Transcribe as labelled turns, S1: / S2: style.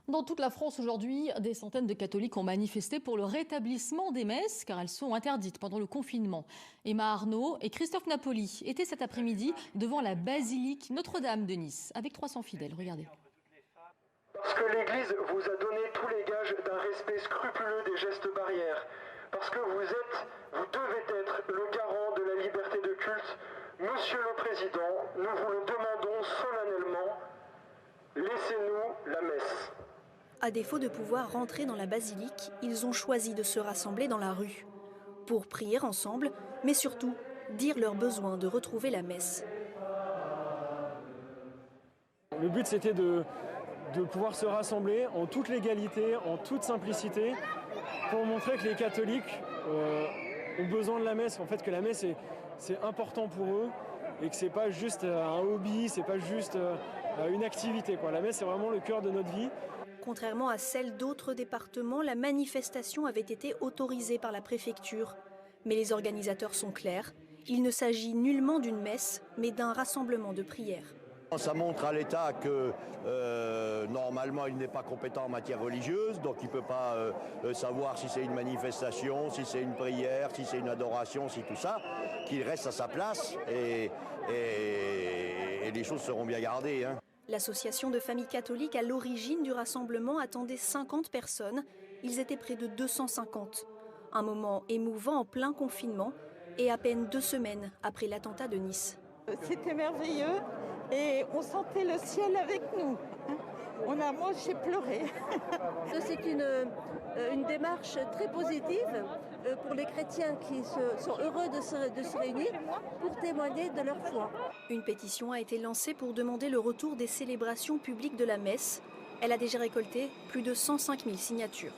S1: Dans toute la France aujourd'hui, des centaines de catholiques ont manifesté pour le rétablissement des messes car elles sont interdites pendant le confinement. Emma Arnaud et Christophe Napoli étaient cet après-midi devant la basilique Notre-Dame de Nice avec 300 fidèles. Regardez.
S2: Parce que l'Église vous a donné tous les gages d'un respect scrupuleux des gestes barrières. Parce que vous devez être le garant de la liberté de culte. Monsieur le Président, nous vous le demandons solennellement, laissez-nous la messe.
S3: À défaut de pouvoir rentrer dans la basilique, ils ont choisi de se rassembler dans la rue pour prier ensemble, mais surtout dire leur besoin de retrouver la messe.
S4: Le but, c'était de pouvoir se rassembler en toute légalité, en toute simplicité, pour montrer que les catholiques ont besoin de la messe, en fait que la messe c'est important pour eux et que c'est pas juste un hobby, c'est pas juste une activité, quoi. La messe, c'est vraiment le cœur de notre vie.
S3: Contrairement à celle d'autres départements, la manifestation avait été autorisée par la préfecture. Mais les organisateurs sont clairs, il ne s'agit nullement d'une messe, mais d'un rassemblement de prières.
S5: Ça montre à l'État que normalement il n'est pas compétent en matière religieuse, donc il ne peut pas savoir si c'est une manifestation, si c'est une prière, si c'est une adoration, si tout ça, qu'il reste à sa place et les choses seront bien gardées.
S3: L'association de familles catholiques à l'origine du rassemblement attendait 50 personnes, ils étaient près de 250. Un moment émouvant en plein confinement et à peine 2 semaines après l'attentat de Nice.
S6: C'était merveilleux et on sentait le ciel avec nous. Moi, j'ai pleuré.
S7: C'est une démarche très positive pour les chrétiens qui sont heureux de se réunir pour témoigner de leur foi.
S3: Une pétition a été lancée pour demander le retour des célébrations publiques de la messe. Elle a déjà récolté plus de 105 000 signatures.